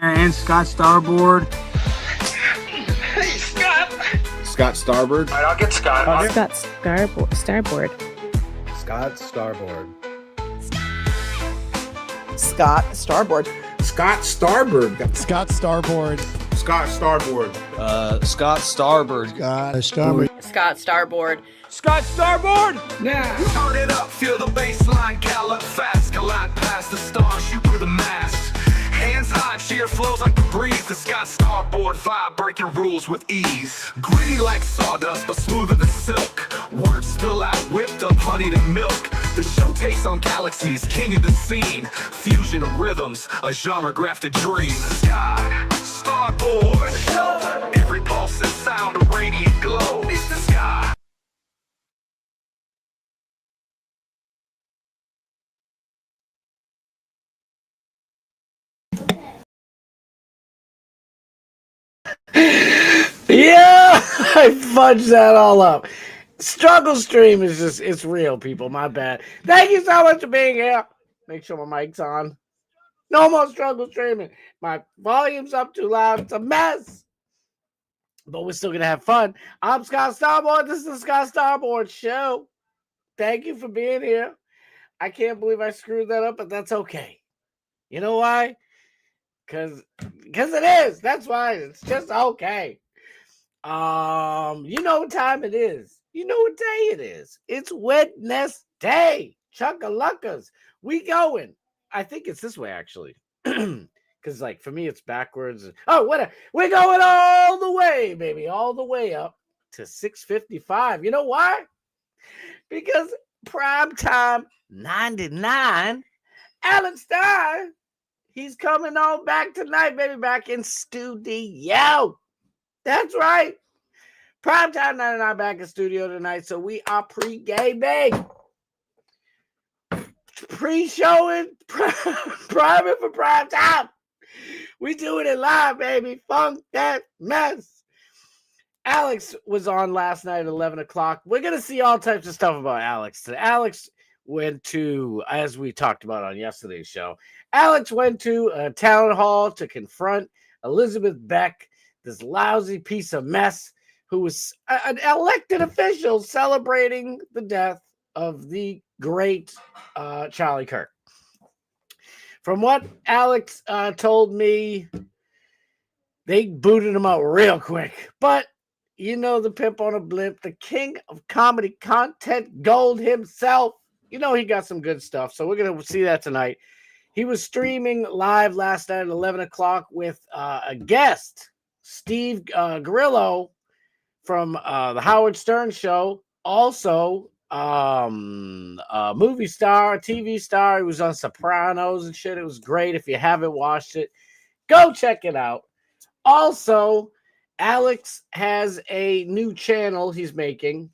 And Scott Starboard. Hey, Scott. Scott Starboard. All right, I'll get Scott. Scott Starboard. Scott Starboard. Scott Starboard. Scott Starboard. Scott Starboard. Scott Starboard. Scott Starboard. Starboard. Scott Starboard. Scott Starboard! Now, turn it up, feel the baseline, gallop fast, collide past the stars, shoot through the mass. Hands high, cheer flows like the breeze. The Scott Starboard vibe, breaking rules with ease. Gritty like sawdust, but smoother than silk. Words spill out, whipped up, honeyed and milk. The show takes on galaxies, king of the scene. Fusion of rhythms, a genre-grafted dream. Scott Starboard. Every pulse and sound, a radiant glow. It's the sky. Yeah, I fudged that all up. Struggle stream is just, it's real, people. My bad. Thank you so much for being here. Make sure my mic's on. No more struggle streaming. My volume's up too loud. It's a mess. But we're still going to have fun. I'm Scott Starboard. This is the Scott Starboard Show. Thank you for being here. I can't believe I screwed that up, but that's okay. You know why? Because it is. That's why. It's just okay. You know what time it is. You know what day it is. It's Wednesday. Chunkaluckas. We going. I think it's this way, actually. Because, like, for me, it's backwards. Oh, whatever. We're going all the way, baby. All the way up to 6:55. You know why? Because primetime 99, Alex Stein, he's coming on back tonight, baby. Back in studio. That's right. Primetime 99 back in studio tonight. So we are pre-gaming. Pre-showing. Private for primetime. We doing it live, baby. Funk that mess. Alex was on last night at 11 o'clock. We're going to see all types of stuff about Alex today. Alex went to, as we talked about on yesterday's show, Alex went to a town hall to confront Elizabeth Beck, this lousy piece of mess who was an elected official celebrating the death of the great Charlie Kirk. From what Alex told me, they booted him out real quick. But you know the pimp on a blimp, the king of comedy content gold himself. You know he got some good stuff. So we're going to see that tonight. He was streaming live last night at 11 o'clock with a guest, Steve Grillo from the Howard Stern Show. Also, a movie star, a TV star. He was on Sopranos and shit. It was great. If you haven't watched it, go check it out. Also, Alex has a new channel he's making.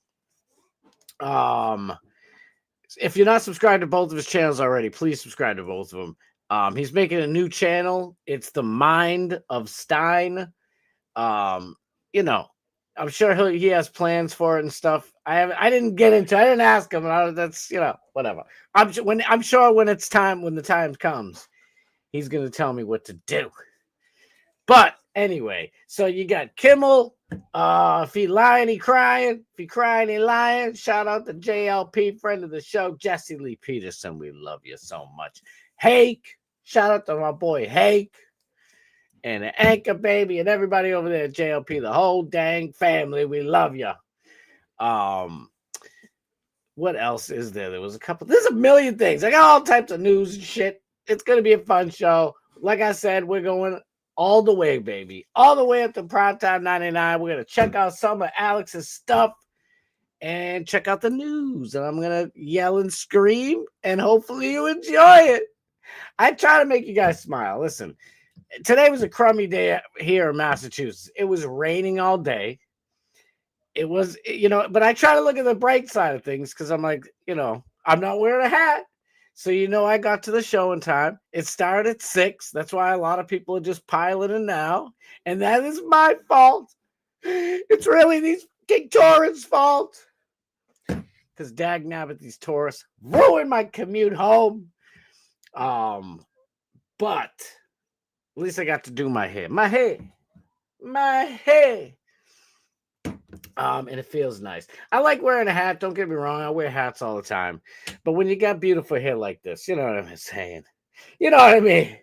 If you're not subscribed to both of his channels already, please subscribe to both of them. He's making a new channel. It's The Mind of Stein. You know, I'm sure he has plans for it and stuff. I didn't get into it. I didn't ask him. That's, you know, whatever. I'm sure when the time comes, he's going to tell me what to do. But anyway, so you got Kimmel. If he lying, he crying. If he crying, he lying. Shout out to JLP, friend of the show, Jesse Lee Peterson. We love you so much. Hake. Shout out to my boy Hake. And the Anchor Baby and everybody over there at JLP, the whole dang family. We love you. What else is there? There's a million things. I got all types of news and shit. It's going to be a fun show. Like I said, we're going all the way, baby. All the way up to Primetime 99. We're going to check out some of Alex's stuff and check out the news. And I'm going to yell and scream, and hopefully you enjoy it. I try to make you guys smile. Listen, today was a crummy day here in Massachusetts. It was raining all day. It was, but I try to look at the bright side of things because I'm like, I'm not wearing a hat. So, I got to the show in time. It started at 6. That's why a lot of people are just piling in now. And that is my fault. It's really these King Torrents' fault. Because dagnabbit, these tourists ruined my commute home. But At least I got to do my hair. My hair. And it feels nice. I like wearing a hat. Don't get me wrong. I wear hats all the time. But when you got beautiful hair like this, you know what I'm saying? You know what I mean?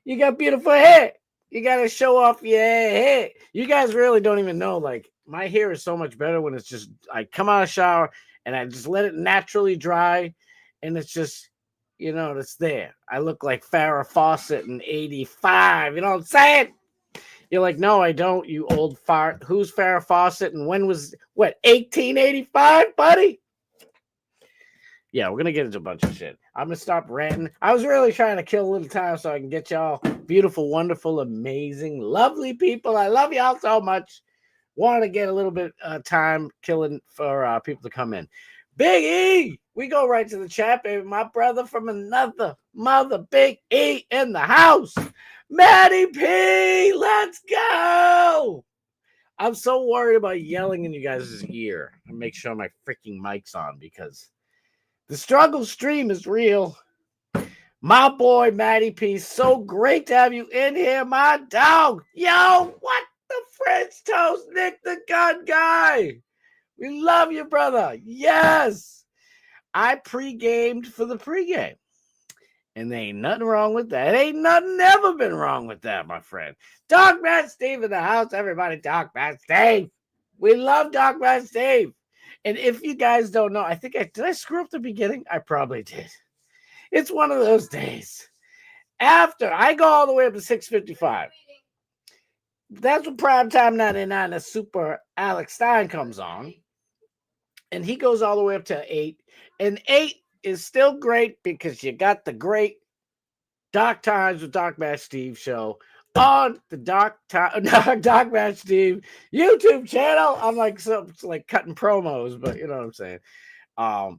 You got beautiful hair. You got to show off your hair. You guys really don't even know. Like, my hair is so much better when it's just, I come out of the shower and I just let it naturally dry. And it's just, you know, it's there. I look like Farrah Fawcett in 85. You know what I'm saying? You're like, no, I don't, you old fart. Who's Farrah Fawcett and when was, 1885, buddy? Yeah, we're going to get into a bunch of shit. I'm going to stop ranting. I was really trying to kill a little time so I can get y'all beautiful, wonderful, amazing, lovely people. I love y'all so much. Want to get a little bit time killing for people to come in. Big E, we go right to the chat, baby. My brother from another mother, Big E in the house. Maddie P, let's go. I'm so worried about yelling in you guys' ear. I make sure my freaking mic's on because the struggle stream is real. My boy, Maddie P, so great to have you in here, my dog. Yo, what the French toast, Nick the Gun Guy. We love you, brother. Yes. I pre-gamed for the pregame. And there ain't nothing wrong with that. Ain't nothing ever been wrong with that, my friend. Dogman Steve in the house. Everybody, Dogman Steve. We love Dogman Steve. And if you guys don't know, did I screw up the beginning? I probably did. It's one of those days. After I go all the way up to 6:55. That's when Primetime 99, the Super Alex Stein comes on. And he goes all the way up to 8. And 8 is still great because you got the great Doc Times with Doc Match Steve show on the Doc Match Steve YouTube channel. I'm like cutting promos, but you know what I'm saying.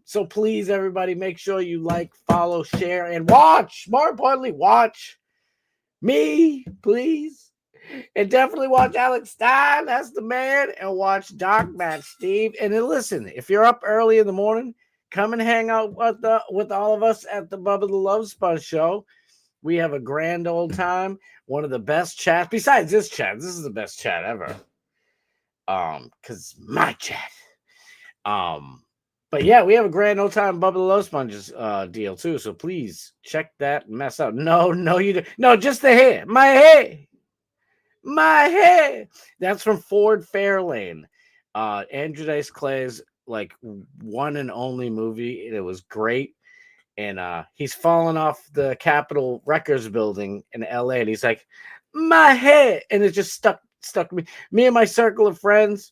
So please, everybody, make sure you like, follow, share, and watch. More importantly, watch me, please. And definitely watch Alex Stein. That's the man. And watch Doc Match Steve. And then listen, if you're up early in the morning, come and hang out with all of us at the Bubba the Love Sponge show. We have a grand old time. One of the best chats. Besides this chat, this is the best chat ever. Because my chat. But yeah, we have a grand old time Bubba the Love Sponges deal too. So please check that mess out. No, you don't. No, just the hair. My hair. My hair. That's from Ford Fairlane. Andrew Dice Clay's like one and only movie. It was great. And he's fallen off the Capitol Records building in LA. And he's like, my hair. And it just stuck me. Me and my circle of friends.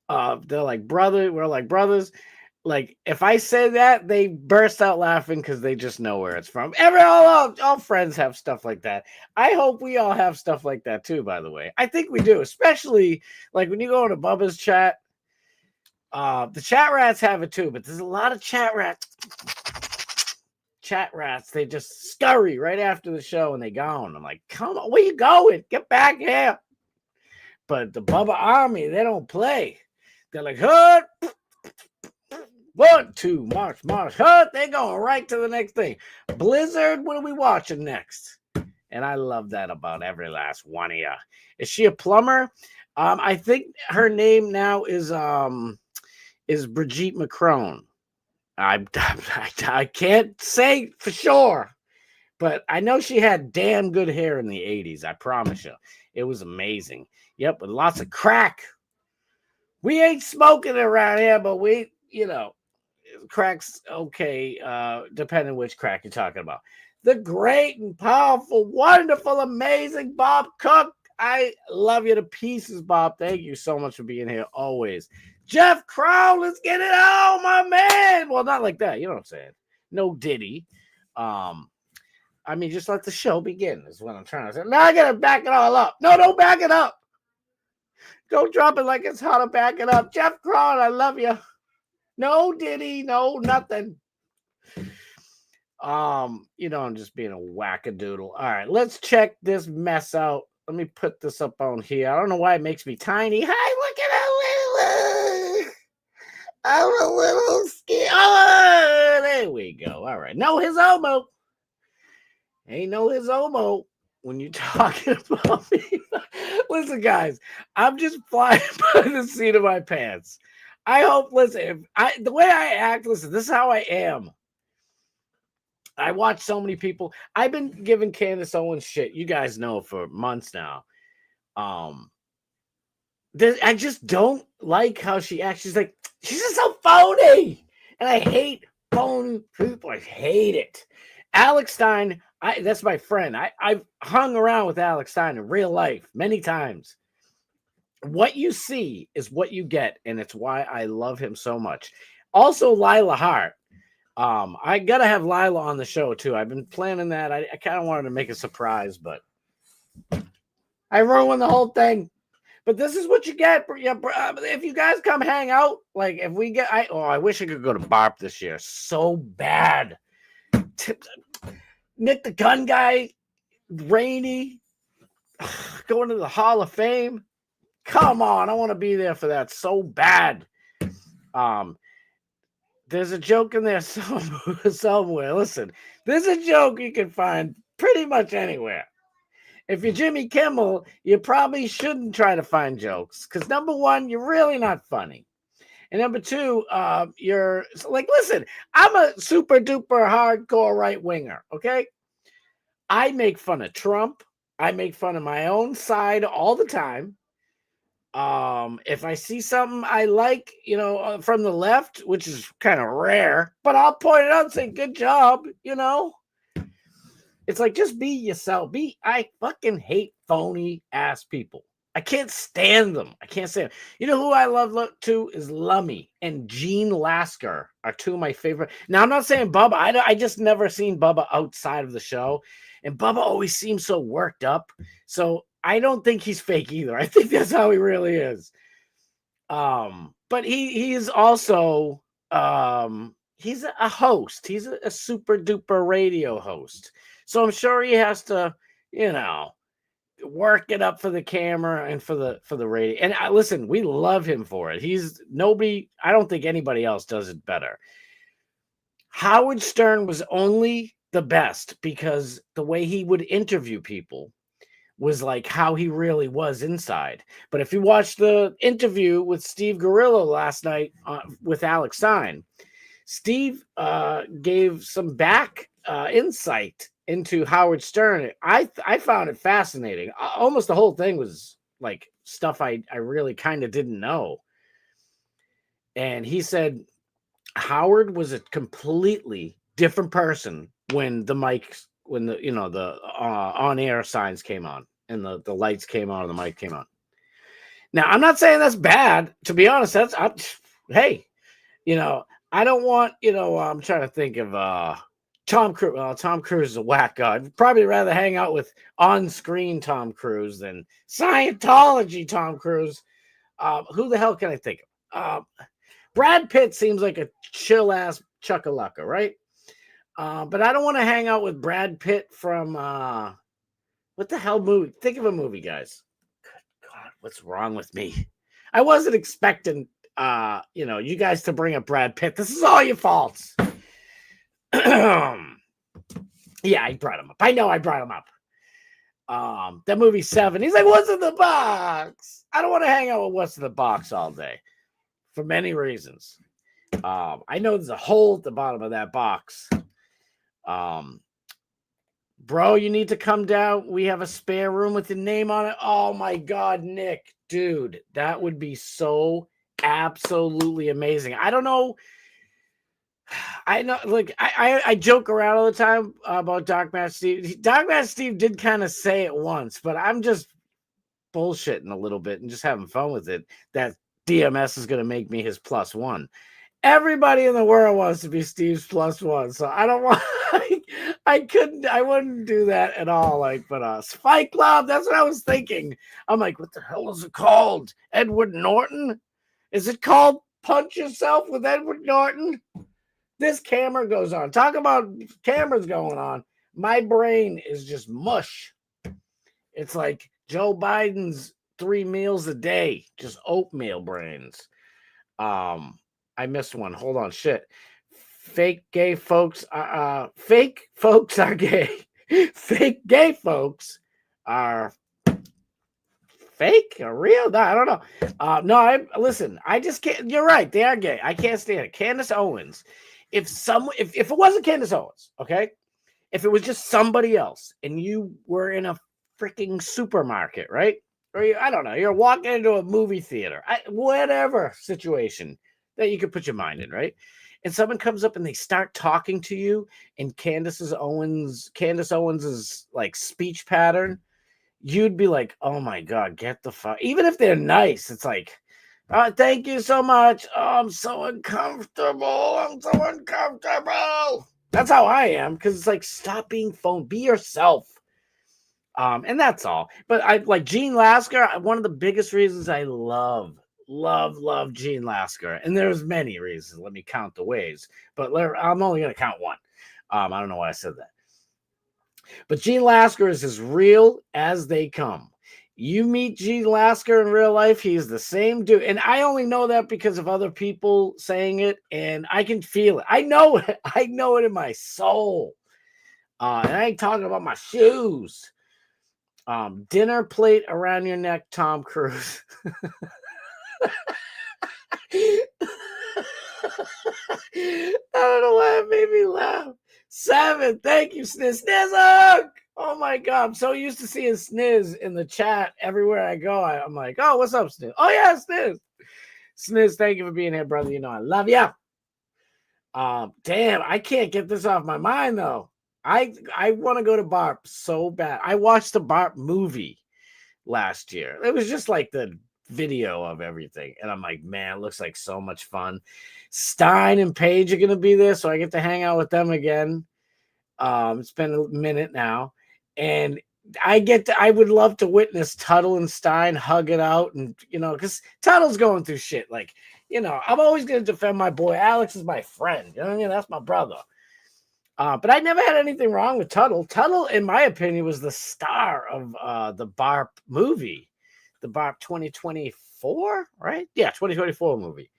They're like we're like brothers. Like if I say that, they burst out laughing because they just know where it's from. All friends have stuff like that. I hope we all have stuff like that too, by the way. I think we do, especially like when you go into Bubba's chat. The chat rats have it too, but there's a lot of chat rats. They just scurry right after the show and they gone. I'm like, come on, where you going? Get back here. But the Bubba Army, they don't play. They're like, hut. 1, 2, march, hut. They're going right to the next thing. Blizzard, what are we watching next? And I love that about every last one of you. Is she a plumber? I think her name now is Brigitte Macron. I can't say for sure, but I know she had damn good hair in the 80s. I promise you. It was amazing. Yep, with lots of crack. We ain't smoking it around here, but we, crack's okay, depending which crack you're talking about. The great and powerful, wonderful, amazing Bob Cook. I love you to pieces, Bob. Thank you so much for being here always. Jeff Crow, let's get it on, my man. Well, not like that. You know what I'm saying? No Diddy. Just let the show begin is what I'm trying to say. Now I got to back it all up. No, don't back it up. Don't drop it like it's hot to back it up. Jeff Crow, I love you. No Diddy, no nothing. I'm just being a wackadoodle. All right, let's check this mess out. Let me put this up on here. I don't know why it makes me tiny. Hi, look at that little. I'm a little scared. Oh, there we go. All right. No his Omo. Ain't no his Omo. when you're talking about me. Listen, guys, I'm just flying by the seat of my pants. I hope, listen, the way I act, listen, this is how I am. I watch so many people. I've been giving Candace Owens shit. You guys know for months now. I just don't like how she acts. She's like, she's just so phony. And I hate phony people. I hate it. Alex Stein, that's my friend. I've hung around with Alex Stein in real life many times. What you see is what you get, and it's why I love him so much. Also, Lila Hart. I gotta have Lila on the show too. I've been planning that. I kind of wanted to make a surprise, but I ruined the whole thing. But this is what you get. If you guys come hang out, like if we get, I wish I could go to BARP this year so bad. Nick the Gun Guy, Rainey, going to the Hall of Fame. Come on, I want to be there for that so bad. There's a joke in there somewhere. Listen, there's a joke you can find pretty much anywhere. If you're Jimmy Kimmel, you probably shouldn't try to find jokes because number one, you're really not funny. And number two, you're like, listen, I'm a super duper hardcore right winger. Okay. I make fun of Trump. I make fun of my own side all the time. If I see something I like, from the left, which is kind of rare, but I'll point it out and say, good job, It's like, just be yourself. I fucking hate phony ass people. I can't stand them. I can't stand them. You know who I love too is Lummy and Gene Lasker are two of my favorite. Now, I'm not saying Bubba. I just never seen Bubba outside of the show. And Bubba always seems so worked up. So I don't think he's fake either. I think that's how he really is. But he is also, he's a host. He's a super duper radio host. So I'm sure he has to, work it up for the camera and for the radio. And listen, we love him for it. I don't think anybody else does it better. Howard Stern was only the best because the way he would interview people was like how he really was inside. But if you watch the interview with Steve Gorillo last night with Alex Stein, Steve gave some back insight into Howard Stern. I found it fascinating. Almost the whole thing was like stuff I really kind of didn't know. And he said Howard was a completely different person when the on-air signs came on and the lights came on and the mic came on. Now, I'm not saying that's bad. To be honest, hey, I don't want, I'm trying to think of Tom Cruise. Well, Tom Cruise is a whack guy. I'd probably rather hang out with on-screen Tom Cruise than Scientology Tom Cruise. Who the hell can I think of? Brad Pitt seems like a chill-ass chuckalaka, right? But I don't want to hang out with Brad Pitt from what the hell movie? Think of a movie, guys. Good God, what's wrong with me? I wasn't expecting you guys to bring up Brad Pitt. This is all your faults. Yeah, I brought him up. I know I brought him up. That movie 7. He's like, what's in the box? I don't want to hang out with what's in the box all day for many reasons. I know there's a hole at the bottom of that box. Bro, you need to come down. We have a spare room with your name on it. Oh my God, Nick, dude, that would be so absolutely amazing. I don't know. I know, like, I joke around all the time about Dark Match Steve. Dark Match Steve did kind of say it once, but I'm just bullshitting a little bit and just having fun with it. That DMS is going to make me his +1. Everybody in the world wants to be Steve's +1, so I don't want. I wouldn't do that at all. But Fight Club, that's what I was thinking. I'm like, what the hell is it called? Edward Norton? Is it called Punch Yourself with Edward Norton? This camera goes on. Talk about cameras going on. My brain is just mush. It's like Joe Biden's 3 meals a day, just oatmeal brains. I missed one. Hold on, shit. Fake gay folks. Fake folks are gay. Fake gay folks are fake or real. No, I don't know. No, listen. I just can't. You're right. They are gay. I can't stand it. Candace Owens. If it wasn't Candace Owens, okay, if it was just somebody else, and you were in a freaking supermarket, right? Or I don't know, you're walking into a movie theater, whatever situation that you could put your mind in, right? And someone comes up and they start talking to you in Candace Owens's like speech pattern, you'd be like, oh my God, get the fuck. Even if they're nice, it's like, thank you so much. Oh, I'm so uncomfortable. That's how I am, because it's like, stop being phone, be yourself. And that's all. But I like Gene Lasker. One of the biggest reasons I love Gene Lasker, and there's many reasons. Let me count the ways, but I'm only going to count one. I don't know why I said that. But Gene Lasker is as real as they come. You meet Gene Lasker in real life, he's the same dude. And I only know that because of other people saying it, and I can feel it. I know it. I know it in my soul. And I ain't talking about my shoes. Dinner plate around your neck, Tom Cruise. I don't know why it made me laugh. 7, thank you, Sniz. Snizzook! Oh my God, I'm so used to seeing Sniz in the chat everywhere I go. I'm like, oh, what's up, Sniz? Oh yeah, Sniz. Sniz, thank you for being here, brother. You know I love you. Damn, I can't get this off my mind though. I want to go to Barp so bad. I watched the Barp movie last year. It was just like the video of everything. And I'm like, man, it looks like so much fun. Stein and Paige are going to be there, so I get to hang out with them again. It's been a minute now. And I would love to witness Tuttle and Stein hug it out. And, because Tuttle's going through shit. Like, I'm always going to defend my boy. Alex is my friend. You know what I mean? That's my brother. But I never had anything wrong with Tuttle. Tuttle, in my opinion, was the star of the Barp movie, the Barp 2024, right? Yeah, 2024 movie.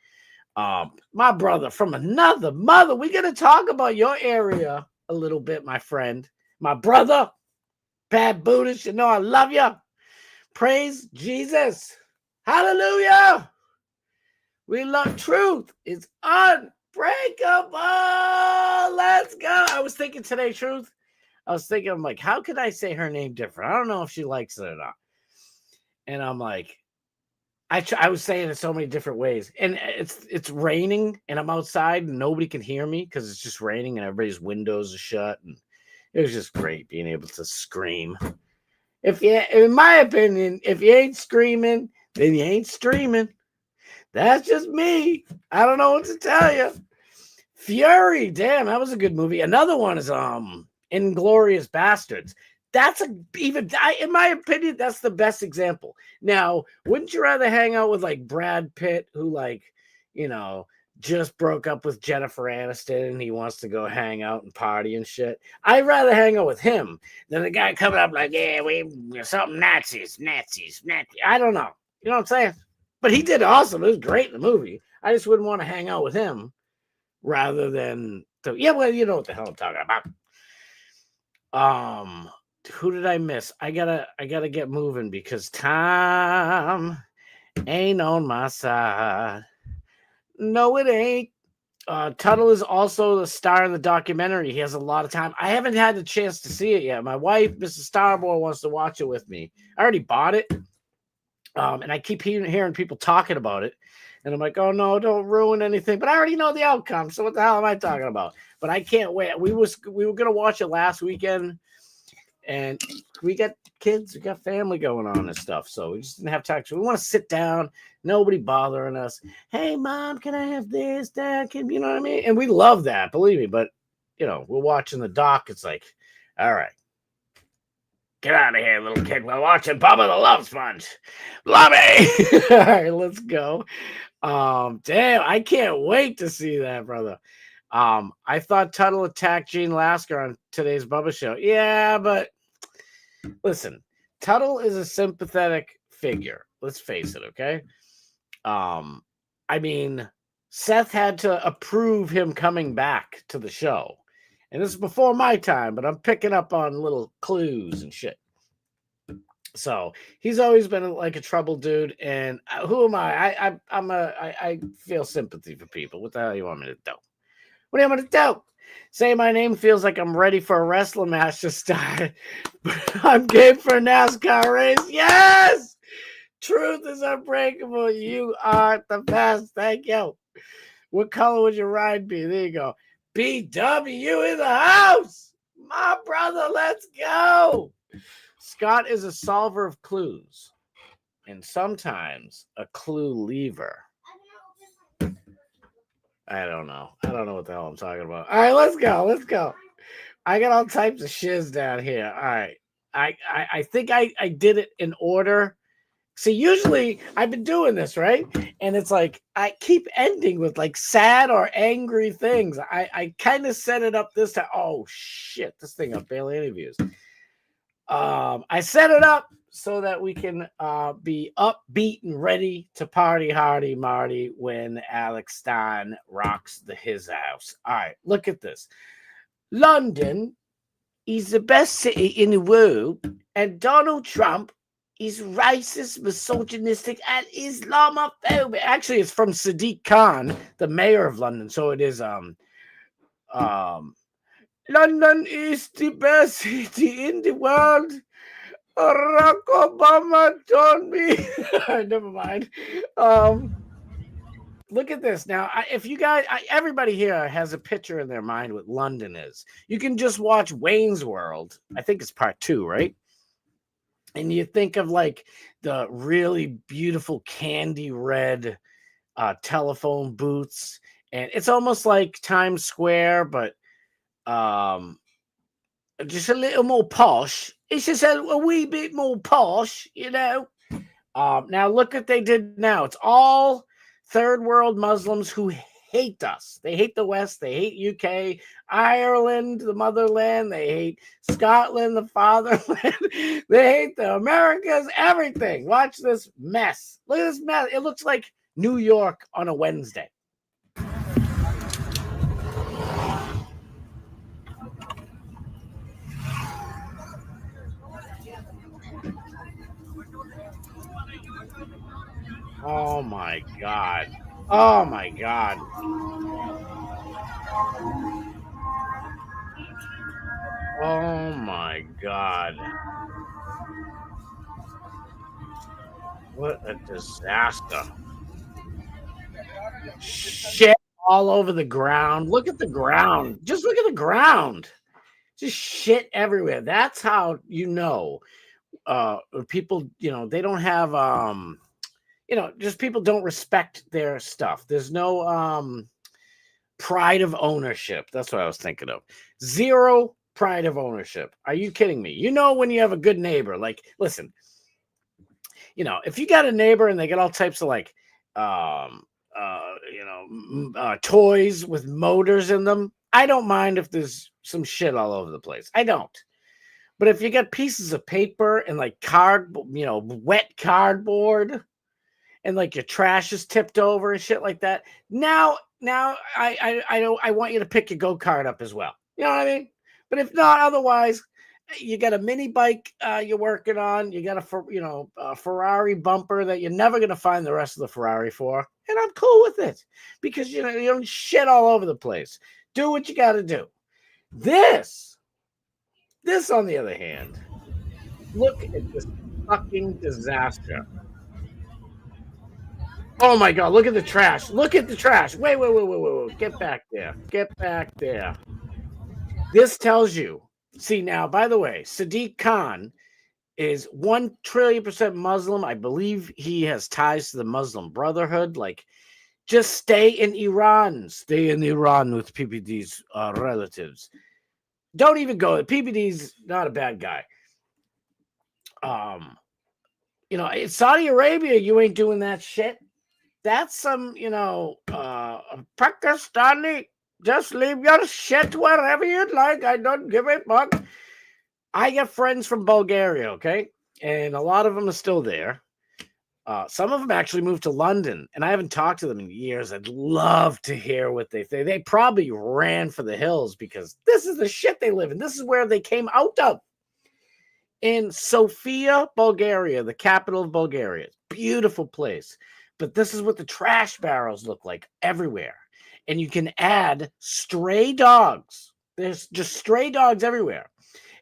My brother from another mother. We're going to talk about your area a little bit, my friend. My brother, Pat Buddhist, I love you. Praise Jesus. Hallelujah. We love truth. It's unbreakable. Let's go. I was thinking today, Truth. I'm like, how could I say her name different? I don't know if she likes it or not. And I'm like, I was saying it so many different ways. And it's raining and I'm outside and nobody can hear me because it's just raining and everybody's windows are shut. And it was just great being able to scream. In my opinion, if you ain't screaming, then you ain't streaming. That's just me. I don't know what to tell you. Fury, damn, that was a good movie. Another one is Inglourious Bastards. That's in my opinion, that's the best example. Now, wouldn't you rather hang out with like Brad Pitt, who just broke up with Jennifer Aniston and he wants to go hang out and party and shit? I'd rather hang out with him than the guy coming up like, yeah, something Nazis. I don't know. You know what I'm saying? But he did awesome. It was great in the movie. I just wouldn't want to hang out with him rather than well, you know what the hell I'm talking about. Who did I miss? I gotta get moving because time ain't on my side. No, it ain't. Tuttle is also the star in the documentary. He has a lot of time. I haven't had the chance to see it yet. My wife, Mrs. Starboard, wants to watch it with me. I already bought it. And I keep hearing people talking about it. And I'm like, oh, no, don't ruin anything. But I already know the outcome. So what the hell am I talking about? But I can't wait. We were going to watch it last weekend. And we got kids. We got family going on and stuff. So we just didn't have time. So we want to sit down. Nobody bothering us. Hey, Mom, can I have this? Dad, you know what I mean? And we love that. Believe me. But, we're watching the doc. It's like, all right. Get out of here, little kid. We're watching Bubba the Love Sponge. Love it. All right, let's go. Damn, I can't wait to see that, brother. I thought Tuttle attacked Gene Lasker on today's Bubba show. Yeah, but listen, Tuttle is a sympathetic figure. Let's face it, okay? I mean, Seth had to approve him coming back to the show. And this is before my time, but I'm picking up on little clues and shit. So he's always been like a troubled dude. And who am I? I feel sympathy for people. What the hell you want me to do? What do you want me to do? Say my name feels like I'm ready for a wrestling match to start. I'm game for a NASCAR race. Yes! Truth is unbreakable. You are the best. Thank you. What color would your ride be? There you go. BW in the house. My brother, let's go. Scott is a solver of clues and sometimes a clue lever. I don't know. I don't know what the hell I'm talking about. All right, let's go. Let's go. I got all types of shiz down here. All right. I think I did it in order. See, usually I've been doing this, right? And it's like I keep ending with like sad or angry things. I kind of set it up this time. Oh shit, this thing got barely any views. I set it up so that we can be upbeat and ready to party hardy Marty when Alex Stein rocks his house. All right, look at this. London is the best city in the world, and Donald Trump is racist, misogynistic, and Islamophobic. Actually, it's from Sadiq Khan, the mayor of London. So it is London is the best city in the world. Barack Obama told me. Never mind. Look at this. Now, if you guys, everybody here has a picture in their mind what London is. You can just watch Wayne's World. I think it's part 2, right? And you think of like the really beautiful candy red telephone booths. And it's almost like Times Square, but just a little more posh. It's just a wee bit more posh, you know. Now look what they did now. It's all third world Muslims who hate us. They hate the West. They hate UK, Ireland, the motherland. They hate Scotland, the fatherland. They hate the Americas, everything. Watch this mess. Look at this mess. It looks like New York on a Wednesday. Oh my God. Oh my God. Oh my God. What a disaster. Shit all over the ground. Look at the ground. Just look at the ground. Just shit everywhere. That's how you know people, you know, they don't have just people don't respect their stuff. There's no pride of ownership. That's what I was thinking of. Zero pride of ownership. Are you kidding me? You know, when you have a good neighbor, like, listen, if you got a neighbor and they got all types of like, toys with motors in them, I don't mind if there's some shit all over the place. I don't. But if you got pieces of paper and like wet cardboard, and like your trash is tipped over and shit like that, now I want you to pick your go-kart up as well. You know what I mean? But if not, otherwise, you got a mini bike you're working on. You got a Ferrari bumper that you're never gonna find the rest of the Ferrari for, and I'm cool with it because you don't shit all over the place. Do what you got to do. This on the other hand, look at this fucking disaster. Oh my God, look at the trash. Look at the trash. Wait. Get back there. Get back there. This tells you. See, now, by the way, Sadiq Khan is 1,000,000,000% Muslim. I believe he has ties to the Muslim Brotherhood. Like, just stay in Iran. Stay in Iran with PPD's relatives. Don't even go. PPD's not a bad guy. In Saudi Arabia, you ain't doing that shit. That's some, Pakistani. Just leave your shit wherever you'd like. I don't give a fuck. I get friends from Bulgaria, okay? And a lot of them are still there. Some of them actually moved to London, and I haven't talked to them in years. I'd love to hear what they think. They probably ran for the hills because this is the shit they live in. This is where they came out of. in Sofia, Bulgaria, the capital of Bulgaria. Beautiful place. But this is what the trash barrels look like everywhere. And you can add stray dogs. There's just stray dogs everywhere.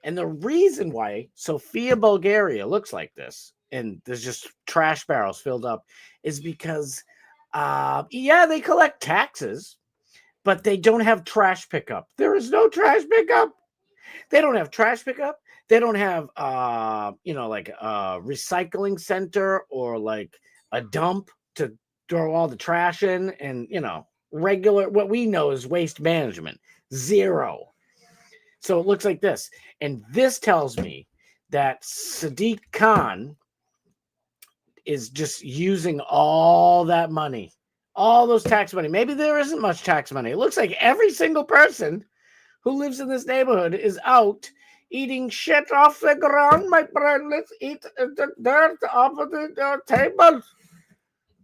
And the reason why Sofia, Bulgaria looks like this, and there's just trash barrels filled up, is because, they collect taxes, but they don't have trash pickup. There is no trash pickup. They don't have trash pickup. They don't have, like a recycling center or like a dump to throw all the trash in and, regular, what we know is waste management. Zero. So it looks like this. And this tells me that Sadiq Khan is just using all that money, all those tax money. Maybe there isn't much tax money. It looks like every single person who lives in this neighborhood is out eating shit off the ground, my friend. Let's eat the dirt off of the table.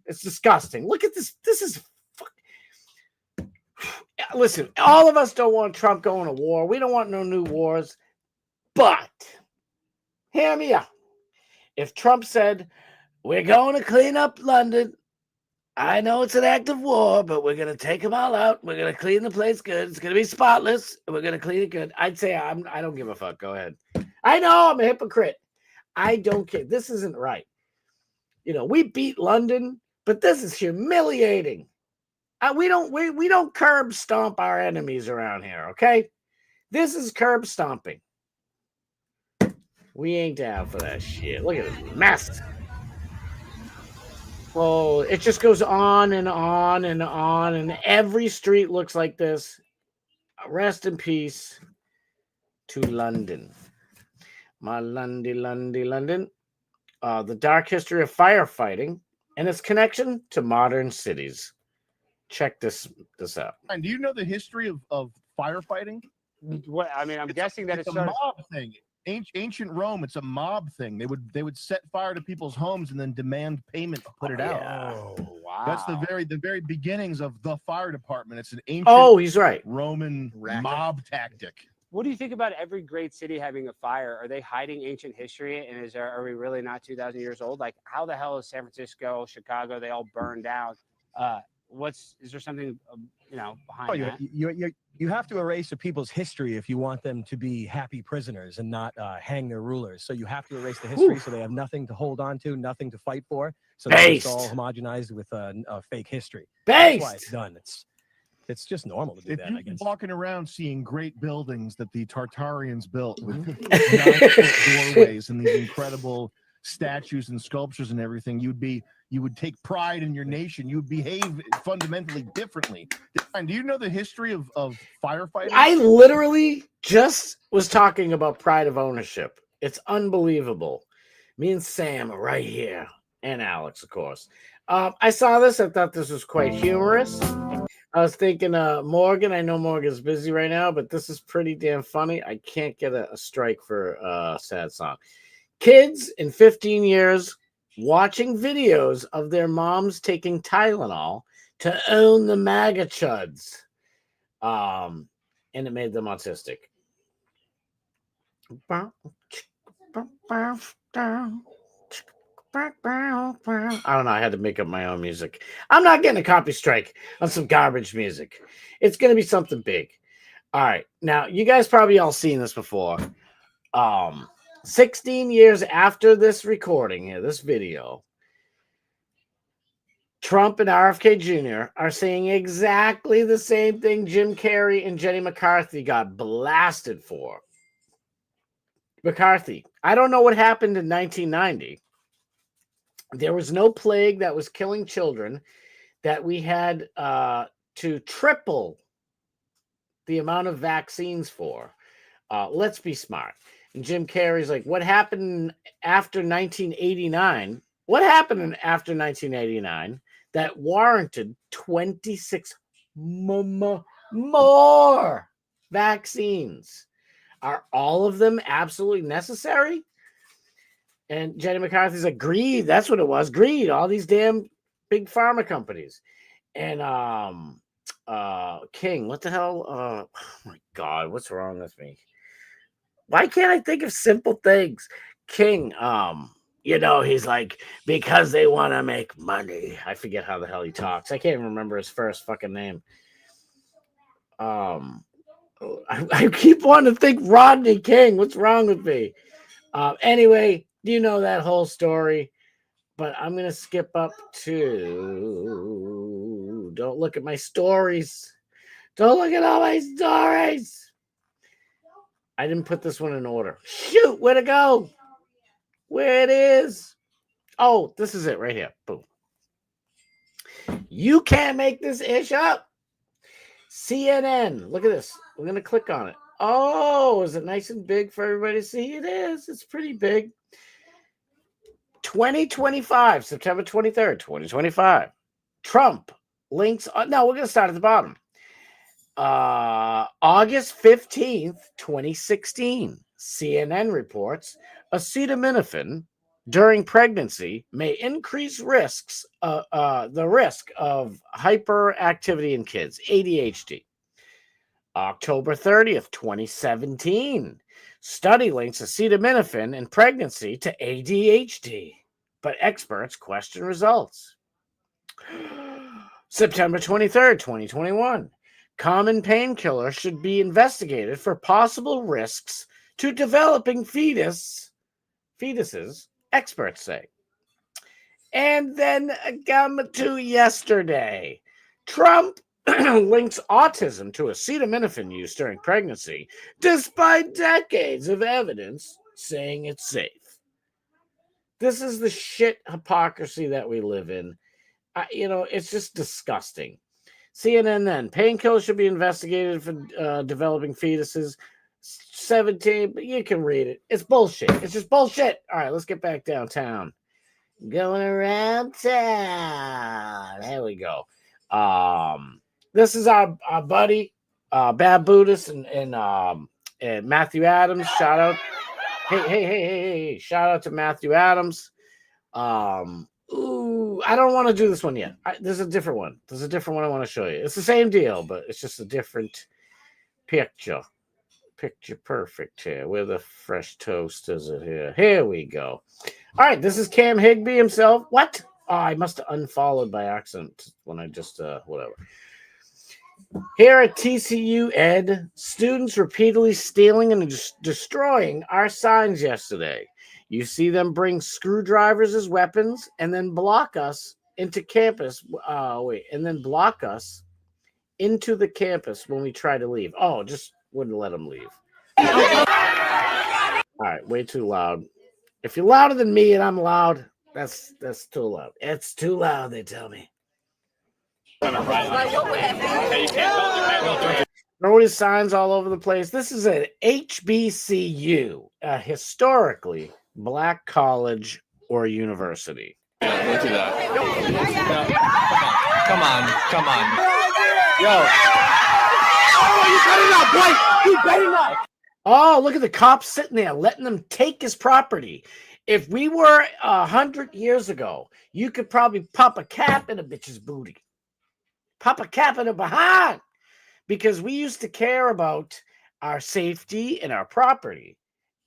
It's disgusting. Look at this. This is listen, all of us don't want Trump going to war. We don't want no new wars. But hear me out. If Trump said, we're going to clean up London, I know it's an act of war, but we're going to take them all out. We're going to clean the place good. It's going to be spotless. We're going to clean it good. I'd say I don't give a fuck. Go ahead. I know I'm a hypocrite. I don't care. This isn't right. We beat London, but this is humiliating. We don't curb stomp our enemies around here, okay? This is curb stomping. We ain't down for that shit. Look at this mess. Oh, it just goes on and on and on, and every street looks like this. Rest in peace to London. My London. The dark history of firefighting and its connection to modern cities. Check this out. And do you know the history of firefighting? What I mean, I'm guessing that it's a mob thing. Ancient Rome, it's a mob thing. They would set fire to people's homes and then demand payment to put it out. Oh, wow. That's the very beginnings of the fire department. It's an ancient he's right. Roman mob tactic. What do you think about every great city having a fire? Are they hiding ancient history? And are we really not 2,000 years old? Like, how the hell is San Francisco, Chicago, they all burned down? Is there something behind that? You have to erase a people's history if you want them to be happy prisoners and not hang their rulers. So you have to erase the history so they have nothing to hold on to, nothing to fight for. So it's all homogenized with a fake history. That's why it's done. It's just normal to do that, I guess. Walking around seeing great buildings that the Tartarians built with 9-foot doorways and these incredible statues and sculptures and everything, you would take pride in your nation. You would behave fundamentally differently. And do you know the history of firefighting? I literally just was talking about pride of ownership. It's unbelievable. Me and Sam are right here, and Alex, of course. I saw this. I thought this was quite humorous. I was thinking Morgan. I know Morgan's busy right now, but this is pretty damn funny. I can't get a strike for a sad song. Kids in 15 years watching videos of their moms taking Tylenol to own the MAGA chuds. And it made them autistic. I don't know. I had to make up my own music. I'm not getting a copy strike on some garbage music. It's going to be something big. All right. Now, you guys probably all seen this before. 16 years after this recording here, this video, Trump and RFK Jr. are saying exactly the same thing Jim Carrey and Jenny McCarthy got blasted for. McCarthy, I don't know what happened in 1990. There was no plague that was killing children that we had to triple the amount of vaccines for. Let's be smart. And Jim Carrey's like, what happened after 1989? What happened after 1989 that warranted 26 more vaccines? Are all of them absolutely necessary? And Jenny McCarthy's like, greed. That's what it was. Greed. All these damn big pharma companies. And King, what the hell? Oh my God, what's wrong with me? Why can't I think of simple things? King, he's like, because they want to make money. I forget how the hell he talks. I can't even remember his first fucking name. I keep wanting to think Rodney King. What's wrong with me? Anyway, you know that whole story, but I'm going to skip up to, don't look at my stories. Don't look at all my stories. I didn't put this one in order. Shoot, where'd it go? Where it is? Oh, this is it right here. Boom. You can't make this ish up. CNN. Look at this. We're going to click on it. Oh, is it nice and big for everybody to see? It is. It's pretty big. 2025, September 23rd, 2025. Trump links. No, we're going to start at the bottom. August 15th, 2016. CNN reports acetaminophen during pregnancy may increase the risk of hyperactivity in kids, ADHD. October 30th, 2017. Study links acetaminophen in pregnancy to ADHD, but experts question results. September 23rd, 2021. Common painkiller should be investigated for possible risks to developing fetuses, experts say. And then to yesterday. Trump links autism to acetaminophen use during pregnancy, despite decades of evidence saying it's safe. This is the shit hypocrisy that we live in. It's just disgusting. CNN then, painkillers should be investigated for developing fetuses. 17, but you can read it. It's bullshit. It's just bullshit. All right, let's get back downtown. Going around town. There we go. This is our buddy, Bad Buddhist and Matthew Adams. Shout out. Hey. Shout out to Matthew Adams. I don't want to do this one yet. There's a different one. There's a different one I want to show you. It's the same deal, but it's just a different picture. Picture perfect here. Where the fresh toast is it here? Here we go. All right, this is Cam Higbee himself. What? Oh, I must have unfollowed by accident when I just, whatever. Here at TCU Ed, students repeatedly stealing and destroying our signs yesterday. You see them bring screwdrivers as weapons and then block us into campus. And then block us into the campus when we try to leave. Oh, just wouldn't let them leave. All right, way too loud. If you're louder than me and I'm loud, that's too loud. It's too loud, they tell me. Notice signs all over the place. This is an HBCU, a historically black college or university. Look at that. Come on. Yo. Oh, you better not. Oh, look at the cops sitting there, letting them take his property. If we were 100 years ago, you could probably pop a cap in a bitch's booty. Pop a cap in her behind. Because we used to care about our safety and our property.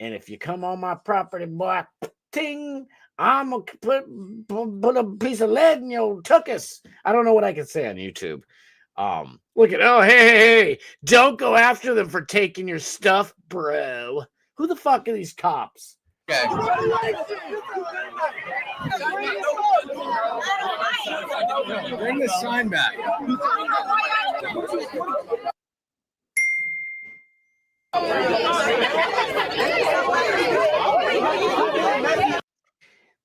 And if you come on my property, boy, ting, I'm going to put a piece of lead in your tuchus. I don't know what I can say on YouTube. Look at, hey, don't go after them for taking your stuff, bro. Who the fuck are these cops? Okay. Bring the sign back.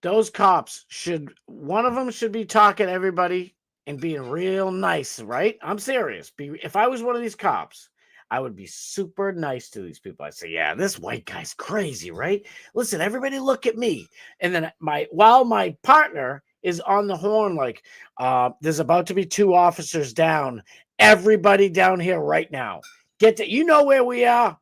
Those cops one of them should be talking to everybody and being real nice, right? I'm serious. If I was one of these cops, I would be super nice to these people. I'd say, yeah, this white guy's crazy, right? Listen, everybody look at me. And then while my partner is on the horn, like, there's about to be 2 officers down. Everybody down here right now. You know where we are?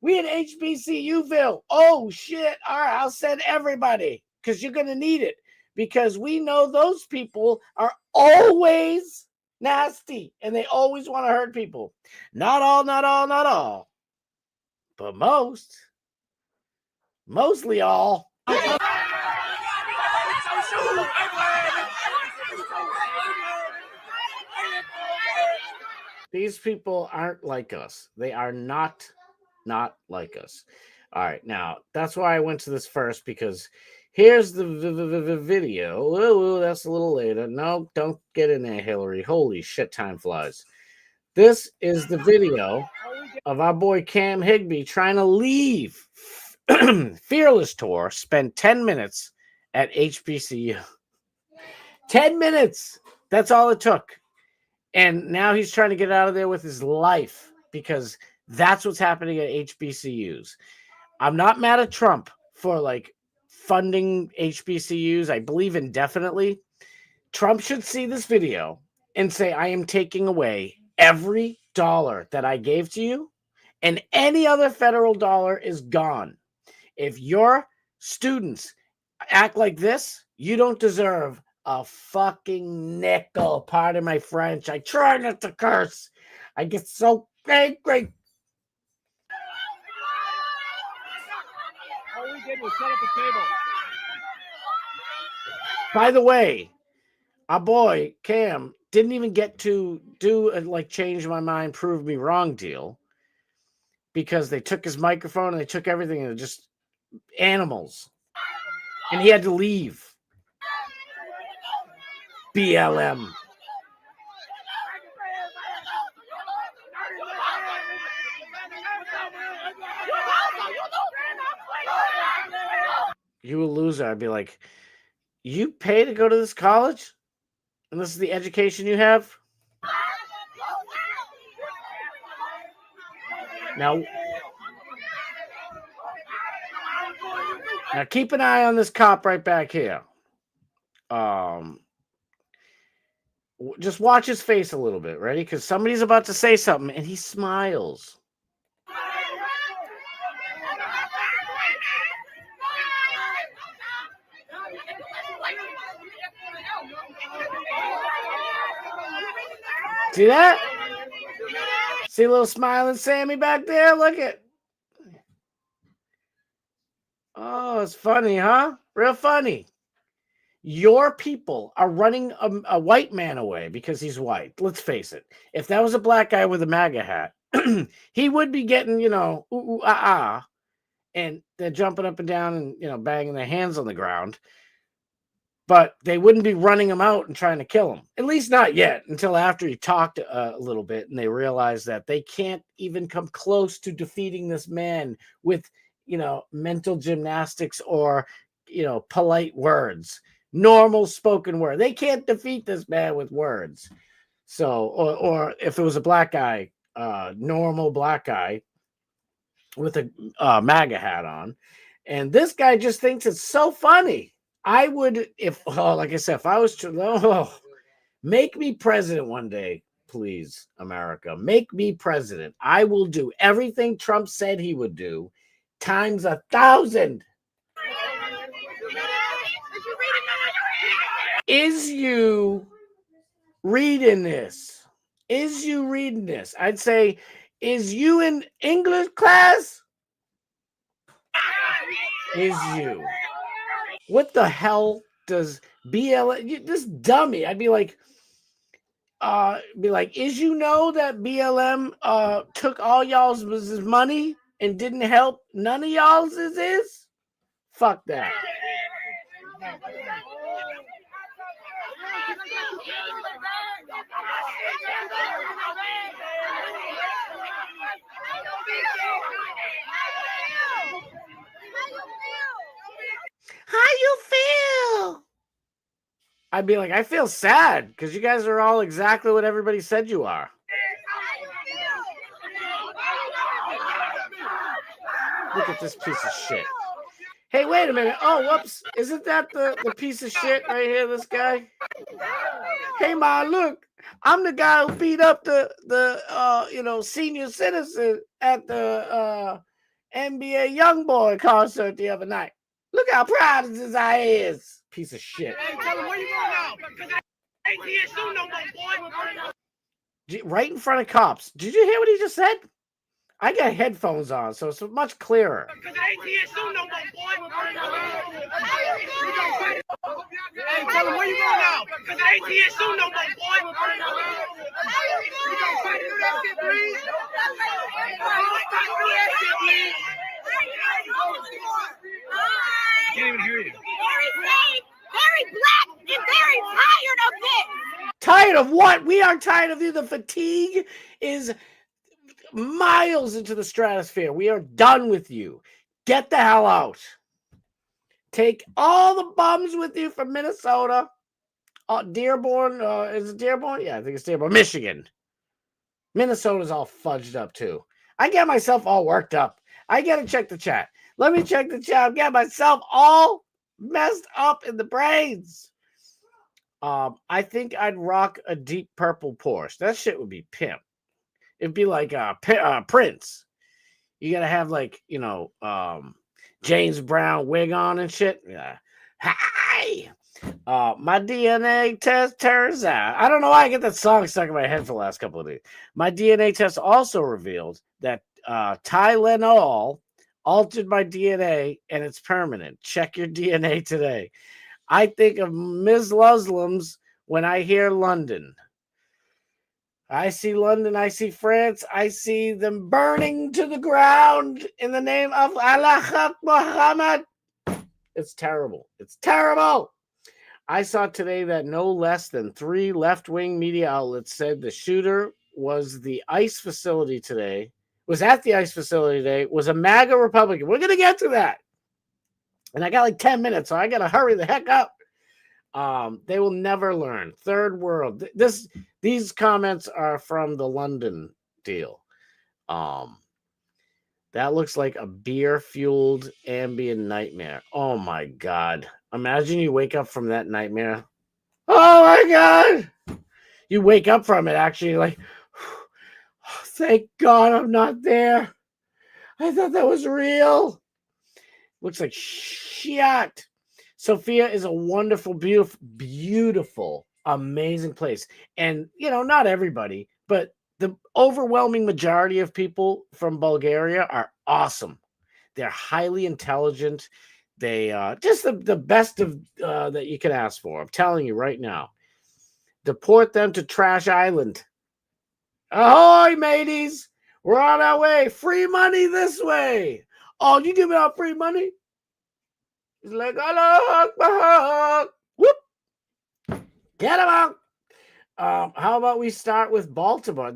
We in HBCUville. Oh, shit. All right, I'll send everybody because you're going to need it. Because we know those people are always nasty and they always want to hurt people. Not all. But most. Mostly all. These people aren't like us. They are not like us. All right, now that's why I went to this first, because here's the video. Oh, that's a little later. No, don't get in there, Hillary. Holy shit, time flies. This is the video of our boy Cam Higbee trying to leave Fearless Tour, spend 10 minutes at HBCU. 10 minutes. That's all it took. And now he's trying to get out of there with his life, because that's what's happening at HBCUs. I'm not mad at Trump for like funding HBCUs. I believe indefinitely. Trump should see this video and say, I am taking away every dollar that I gave to you, and any other federal dollar is gone. If your students act like this, you don't deserve a fucking nickel. Pardon my French. I try not to curse. I get so angry. All we did was set up a table. By the way, our boy Cam didn't even get to do a like change my mind, prove me wrong deal, because they took his microphone and they took everything, and they're just animals. And he had to leave. BLM. You a loser. I'd be like, you pay to go to this college? And this is the education you have? Now keep an eye on this cop right back here. Just watch his face a little bit. Ready? Because somebody's about to say something, and he smiles. See that? See a little smiling Sammy back there? Look it. Oh, it's funny, huh? Real funny. Your people are running a white man away because he's white. Let's face it. If that was a black guy with a MAGA hat, he would be getting, ooh, ooh, ah, ah. And they're jumping up and down and, banging their hands on the ground. But they wouldn't be running him out and trying to kill him. At least not yet, until after he talked a little bit and they realized that they can't even come close to defeating this man with, mental gymnastics or, polite words. Normal spoken word. They can't defeat this man with words. So, or if it was a black guy, normal black guy with a MAGA hat on, and this guy just thinks it's so funny. I would, like I said, if I was to, make me president one day, please, America. Make me president. I will do everything Trump said he would do, times 1,000. Is you reading this? Is you reading this? I'd say, is you in English class? Is you? What the hell does BLM? This dummy. I'd be like, is you know that BLM took all y'all's money and didn't help none of y'all's is? Fuck that. How you feel? I'd be like, I feel sad because you guys are all exactly what everybody said you are. Look at this piece of shit. Hey, wait a minute. Oh, whoops. Isn't that the piece of shit right here, this guy? Hey, Ma, look. I'm the guy who beat up the senior citizen at the NBA Youngboy concert the other night. Look how proud of this I is. Piece of shit. Hey, tell him where you going now? Because I ain't here soon no more, boy. Right in front of cops. Did you hear what he just said? I got headphones on, so it's much clearer. Hey, tell him where you going now? Because it ain't TSU no more, boy. Can't even hear you. Very black and very tired of this. Tired of what? We are tired of you. The fatigue is miles into the stratosphere. We are done with you. Get the hell out. Take all the bums with you from Minnesota. Dearborn, is it Dearborn? Yeah, I think it's Dearborn. Michigan. Minnesota's all fudged up too. I get myself all worked up. I gotta check the chat. Let me check the chat. I get myself all messed up in the brains. I think I'd rock a deep purple Porsche. That shit would be pimp. It'd be like Prince. You gotta have like, James Brown wig on and shit. Yeah. Hi. My DNA test turns out. I don't know why I get that song stuck in my head for the last couple of days. My DNA test also revealed that Tylenol altered my DNA and it's permanent. Check your DNA today. I think of Ms. Muslims when I hear London. I see London, I see France, I see them burning to the ground in the name of Allah Muhammad. It's terrible. It's terrible. I saw today that no less than 3 left-wing media outlets said the shooter was at the ICE facility today, was a MAGA Republican. We're going to get to that. And I got like 10 minutes, so I got to hurry the heck up. They will never learn. Third world. These comments are from the London deal. That looks like a beer-fueled Ambien nightmare. Oh my God. Imagine you wake up from that nightmare. Oh my God. You wake up from it actually like, thank God I'm not there. I thought that was real. Looks like shit. Sofia is a wonderful, beautiful, beautiful, amazing place. And, not everybody, but the overwhelming majority of people from Bulgaria are awesome. They're highly intelligent. They just the best of that you can ask for. I'm telling you right now. Deport them to Trash Island. Ahoy, mateys. We're on our way. Free money this way. Oh, you giving out free money? It's like, whoop. Get him out. How about we start with Baltimore?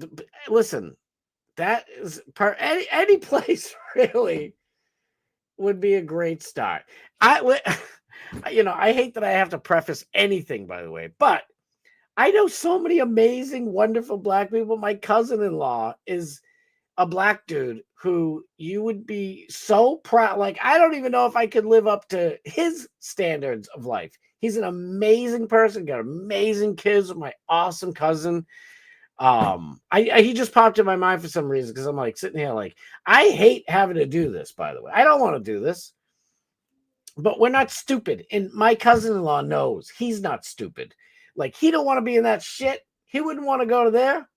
Listen, that is any place really would be a great start. I hate that I have to preface anything, by the way, but I know so many amazing, wonderful black people. My cousin-in-law is a black dude who you would be so proud. Like, I don't even know if I could live up to his standards of life. He's an amazing person, got amazing kids with my awesome cousin. He just popped in my mind for some reason because I'm like sitting here like, I hate having to do this, by the way. I don't want to do this. But we're not stupid. And my cousin-in-law knows he's not stupid. Like, he don't want to be in that shit. He wouldn't want to go to there.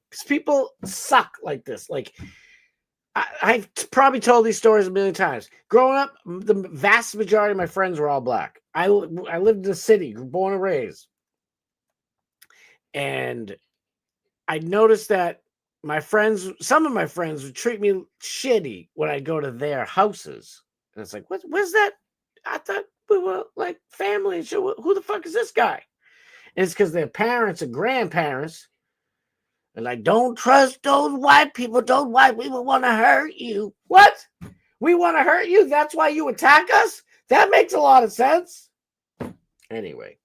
Because people suck like this. Like, I've probably told these stories a million times. Growing up, the vast majority of my friends were all black. I lived in the city, born and raised. And I noticed that some of my friends would treat me shitty when I go to their houses. And it's like, where's that? I thought we were like family. Who the fuck is this guy? And it's because their parents and grandparents are like, don't trust those white people. Those white people want to hurt you. What? We want to hurt you? That's why you attack us? That makes a lot of sense. Anyway,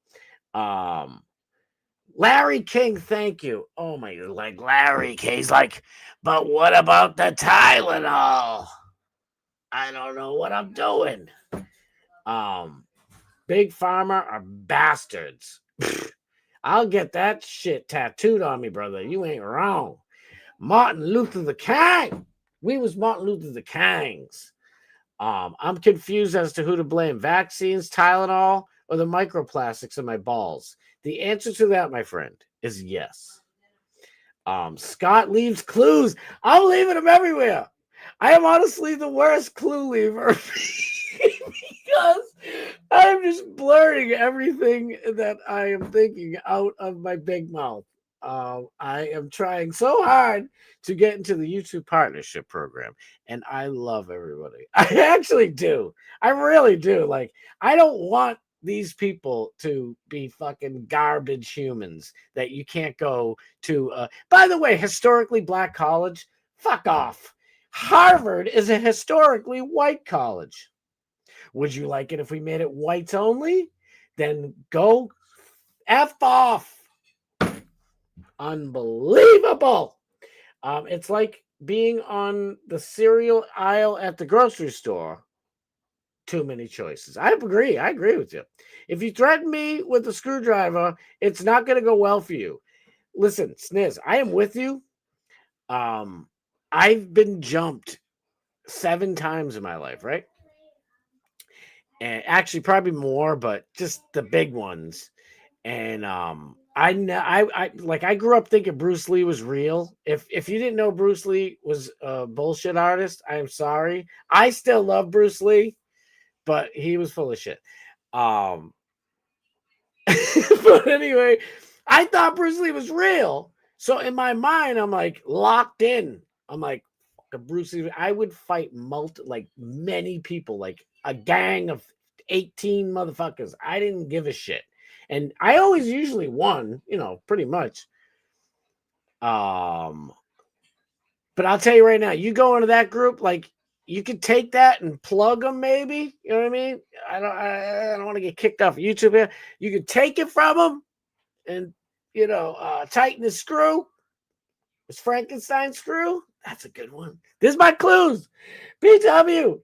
Larry King, thank you. Oh my, like Larry King's like, but what about the Tylenol? I don't know what I'm doing. Big Pharma are bastards. I'll get that shit tattooed on me, brother. You ain't wrong. Martin Luther the King. We was Martin Luther the Kings. I'm confused as to who to blame. Vaccines, Tylenol, or the microplastics in my balls. The answer to that, my friend, is yes. Scott leaves clues. I'm leaving them everywhere. I am honestly the worst clue leaver because I'm just blurring everything that I am thinking out of my big mouth. I am trying so hard to get into the YouTube partnership program, and I love everybody. I actually do. I really do. Like, I don't want these people to be fucking garbage humans that you can't go to. By the way, historically black college, fuck off. Harvard is a historically white college. Would you like it if we made it whites only? Then go F off. Unbelievable. It's like being on the cereal aisle at the grocery store. Too many choices. I agree. I agree with you. If you threaten me with a screwdriver, it's not going to go well for you. Listen, Sniz, I am with you. I've been jumped 7 times in my life, right? And actually probably more, but just the big ones. And I grew up thinking Bruce Lee was real. If you didn't know Bruce Lee was a bullshit artist, I am sorry. I still love Bruce Lee, but he was full of shit. But anyway, I thought Bruce Lee was real. So in my mind, I'm like locked in. I'm like, Bruce Lee. I would fight many people, like a gang of 18 motherfuckers. I didn't give a shit. And I always usually won, pretty much. But I'll tell you right now, you go into that group, like, you could take that and plug them, maybe. You know what I mean? I don't want to get kicked off of YouTube here. You could take it from them and, tighten the screw. It's Frankenstein screw. That's a good one. This is my clues. BW.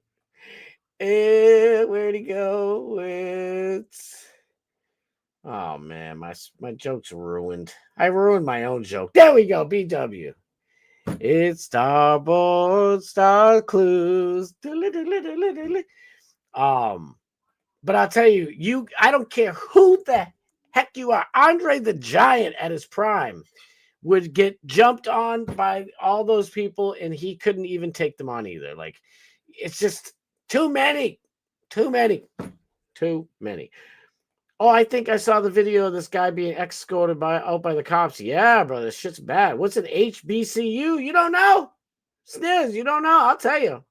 Where'd he go? Oh man, my joke's ruined. I ruined my own joke. There we go. BW. It's Starboard, Star Clues. But I'll tell you, I don't care who the heck you are. Andre the Giant at his prime would get jumped on by all those people, and he couldn't even take them on either. Like, it's just too many. Oh, I think I saw the video of this guy being escorted out by the cops. Yeah, bro, this shit's bad. What's an HBCU? You don't know? Sniz, you don't know? I'll tell you.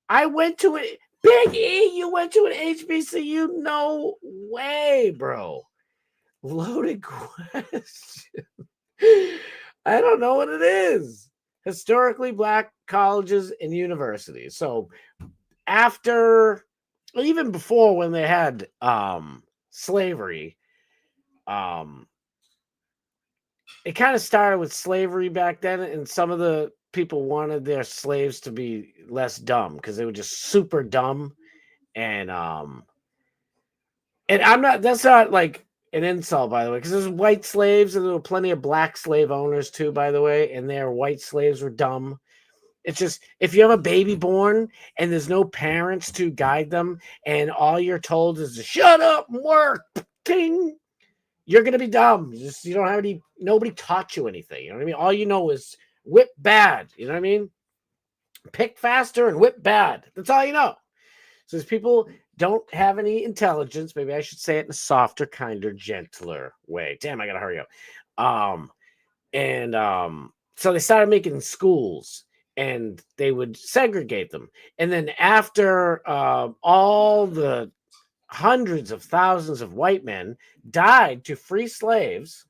I went to it. Big E, you went to an HBCU? No way, bro. Loaded question. I don't know what it is. Historically black colleges and universities. So after, even before when they had slavery, it kind of started with slavery back then, and some of the people wanted their slaves to be less dumb because they were just super dumb. And I'm not, that's not like an insult, by the way, because there's white slaves and there were plenty of black slave owners too, by the way, and their white slaves were dumb. It's just, if you have a baby born and there's no parents to guide them and all you're told is to shut up and work, king, you're going to be dumb. You don't have nobody taught you anything. You know what I mean? All you know is whip bad. You know what I mean? Pick faster and whip bad. That's all you know. So these people don't have any intelligence. Maybe I should say it in a softer, kinder, gentler way. Damn, I got to hurry up. So they started making schools. And they would segregate them. And then after all the hundreds of thousands of white men died to free slaves,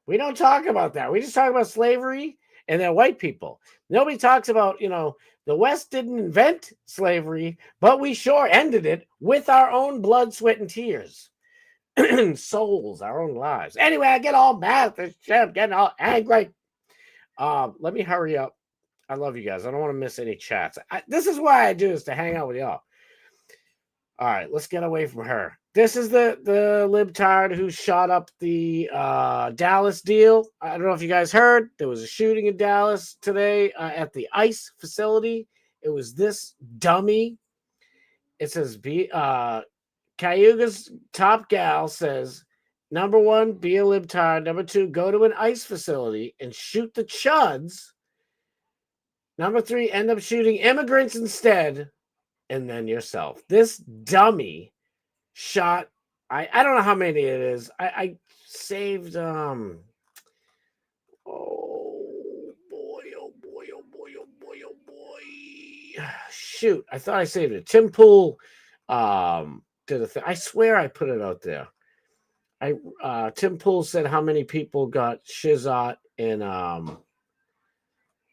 we don't talk about that. We just talk about slavery and then white people. Nobody talks about, the West didn't invent slavery, but we sure ended it with our own blood, sweat, and tears. Souls, our own lives. Anyway, I get all mad at this shit. I'm getting all angry. Let me hurry up. I love you guys. I don't want to miss any chats. This is why I do this, to hang out with y'all. All right, let's get away from her. This is the libtard who shot up the Dallas deal. I don't know if you guys heard. There was a shooting in Dallas today at the ICE facility. It was this dummy. It says, Cayuga's top gal says, Number one, be a libtard. Number two, go to an ICE facility and shoot the chuds. Number three, end up shooting immigrants instead, and then yourself. This dummy shot. I don't know how many it is. I saved oh boy, oh boy, oh boy, oh boy, oh boy. Shoot, I thought I saved it. Tim Pool did a thing. I swear I put it out there. Tim Pool said how many people got shizot and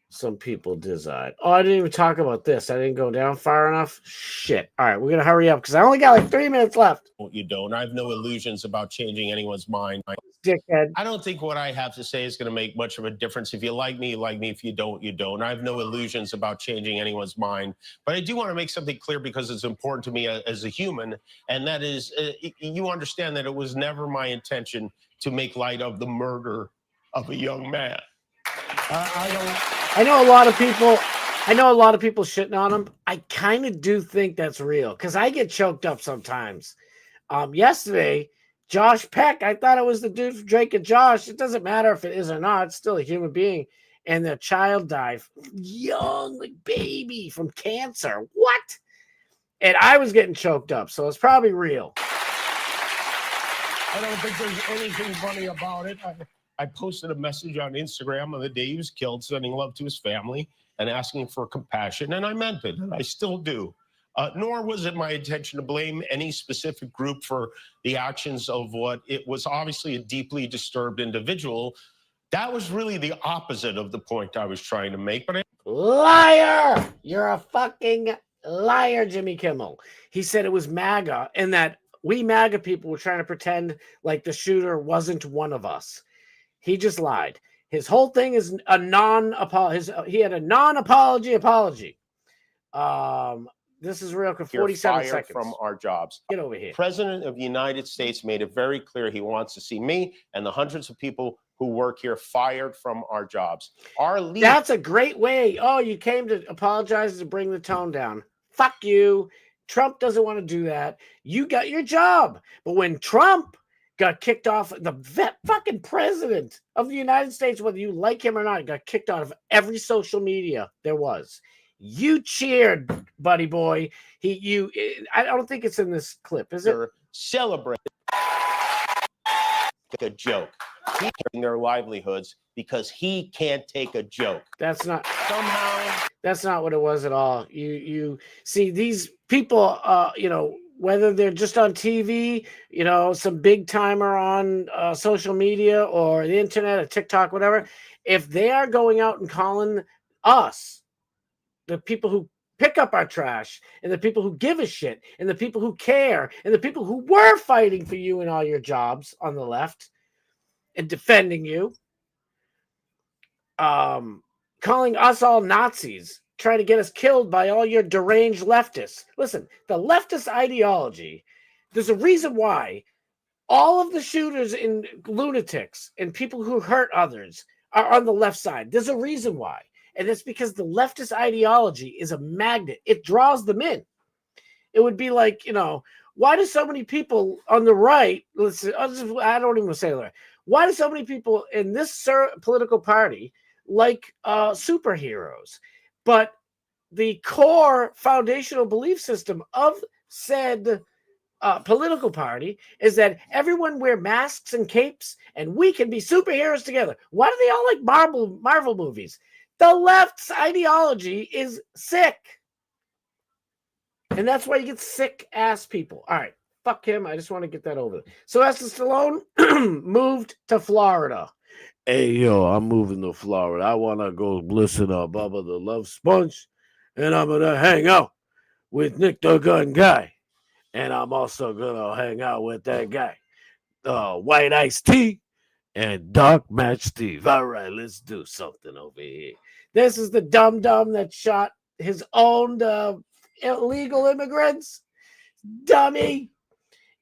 some people desired. Oh, I didn't even talk about this. I didn't go down far enough. Shit. All right, we're gonna hurry up because I only got like 3 minutes left. You don't. I have no illusions about changing anyone's mind. Dickhead. I don't think what I have to say is going to make much of a difference. If you like me, you like me. If you don't, you don't. I have no illusions about changing anyone's mind. But I do want to make something clear because it's important to me as a human, and that is, you understand that it was never my intention to make light of the murder of a young man. I know a lot of people. I know a lot of people shitting on him. I kind of do think that's real because I get choked up sometimes. Yesterday, Josh Peck, I thought it was the dude from Drake and Josh. It doesn't matter if it is or not. It's still a human being. And their child died young, like baby from cancer. What? And I was getting choked up. So it's probably real. I don't think there's anything funny about it. I posted a message on Instagram on the day he was killed, sending love to his family and asking for compassion. And I meant it, and I still do. Nor was it my intention to blame any specific group for the actions of what it was obviously a deeply disturbed individual. That was really the opposite of the point I was trying to make. But Liar! You're a fucking liar, Jimmy Kimmel. He said it was MAGA and that we MAGA people were trying to pretend like the shooter wasn't one of us. He just lied. His whole thing is a non-apology. He had a non-apology apology. This is real. 47 seconds from our jobs. Get over here. President of the United States made it very clear he wants to see me and the hundreds of people who work here fired from our jobs. Our leader. That's a great way. Oh, you came to apologize to bring the tone down. Fuck you. Trump doesn't want to do that. You got your job. But when Trump got kicked off, the fucking president of the United States, whether you like him or not, got kicked out of every social media there was. You cheered, buddy boy. I don't think it's in this clip, is it? Celebrate a joke. He's taking their livelihoods because he can't take a joke. That's not what it was at all. You see these people, whether they're just on TV, some big timer on social media or the internet or TikTok, whatever, if they are going out and calling us, the people who pick up our trash and the people who give a shit and the people who care and the people who were fighting for you in all your jobs on the left and defending you, calling us all Nazis, trying to get us killed by all your deranged leftists. Listen, the leftist ideology, there's a reason why all of the shooters and lunatics and people who hurt others are on the left side. There's a reason why. And it's because the leftist ideology is a magnet. It draws them in. It would be like, why do so many people on the right, I don't even say that. Why do so many people in this political party like superheroes? But the core foundational belief system of said political party is that everyone wear masks and capes and we can be superheroes together. Why do they all like Marvel movies? The left's ideology is sick. And that's why you get sick ass people. All right. Fuck him. I just want to get that over. Sylvester Stallone moved to Florida. Hey, yo, I'm moving to Florida. I want to go listen to Bubba the Love Sponge. And I'm going to hang out with Nick the Gun Guy. And I'm also going to hang out with that guy, White Ice Tea and Dark Match Steve. All right, let's do something over here. This is the dum-dum that shot his own illegal immigrants. Dummy.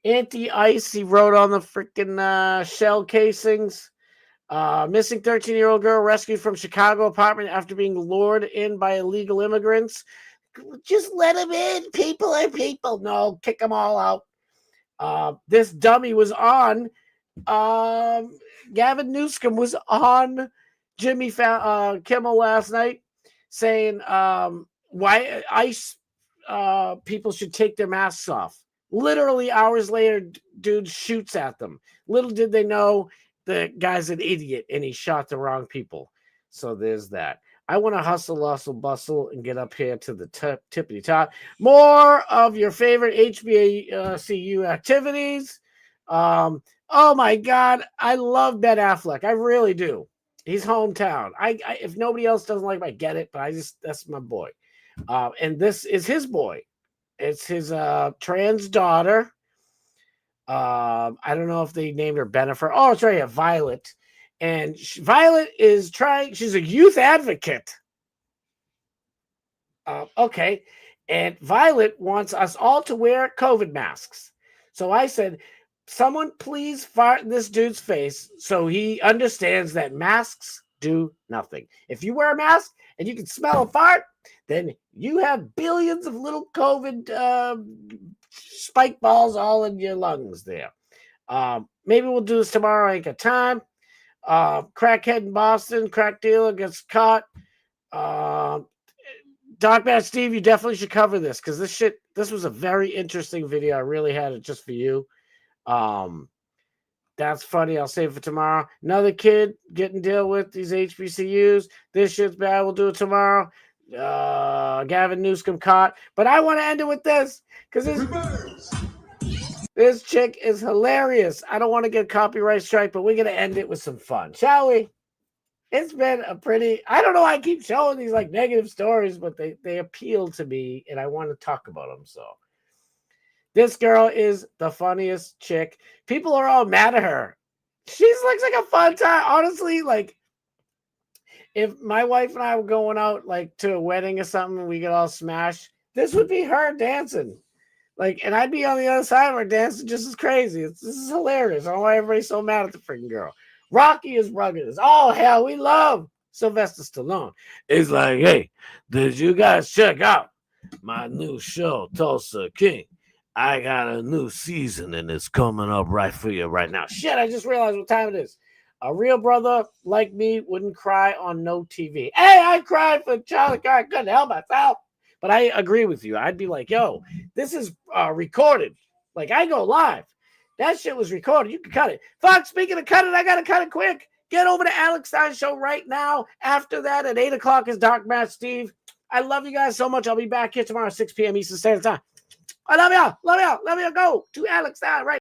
Anti-ice, he wrote on the freaking shell casings. Missing 13-year-old girl rescued from Chicago apartment after being lured in by illegal immigrants. Just let them in. People are people. No, kick them all out. This dummy was on Gavin Newsom was on Kimmel last night saying why ICE people should take their masks off. Literally hours later, dude shoots at them. Little did they know the guy's an idiot and he shot the wrong people. So there's that. I want to hustle, bustle, and get up here to the tippity top. More of your favorite HBCU activities. Oh my God, I love Ben Affleck. I really do. He's hometown. I if nobody else doesn't like him, I get it, but that's my boy. And this is his boy. It's his trans daughter. I don't know if they named her Bennifer. Oh, it's right here, Violet. And Violet is she's a youth advocate. Okay. And Violet wants us all to wear COVID masks. So I said, someone please fart in this dude's face so he understands that masks do nothing. If you wear a mask and you can smell a fart, then you have billions of little COVID spike balls all in your lungs there. Maybe we'll do this tomorrow. I ain't got time. Crackhead in Boston, crack dealer gets caught. Doc Matt Steve, you definitely should cover this because this was a very interesting video. I really had it just for you. That's funny. I'll save it for tomorrow. Another kid getting deal with these HBCUs. This shit's bad. We'll do it tomorrow. Gavin Newsom caught. But I want to end it with this because this chick is hilarious. I don't want to get copyright strike, but we're going to end it with some fun, shall we? It's been I don't know why I keep showing these like negative stories, but they appeal to me and I want to talk about them. So this girl is the funniest chick. People are all mad at her. She looks like a fun time. Honestly, like if my wife and I were going out like to a wedding or something and we get all smashed, this would be her dancing. Like, and I'd be on the other side of her dancing just as crazy. This is hilarious. I don't know why everybody's so mad at the freaking girl. Rocky is rugged as all hell. We love Sylvester Stallone. It's like, hey, did you guys check out my new show, Tulsa King? I got a new season and it's coming up right for you right now. Shit, I just realized what time it is. A real brother like me wouldn't cry on no TV. Hey, I cried for Charlie Guy. I couldn't help myself. But I agree with you. I'd be like, yo, this is recorded. Like, I go live. That shit was recorded. You can cut it. Fuck, speaking of cut it, I got to cut it quick. Get over to Alex Stein Show right now. After that, at 8 o'clock is Dark Matt Steve. I love you guys so much. I'll be back here tomorrow at 6 p.m. Eastern Standard Time. I love y'all. Love y'all. Love y'all. Go to Alex Stein right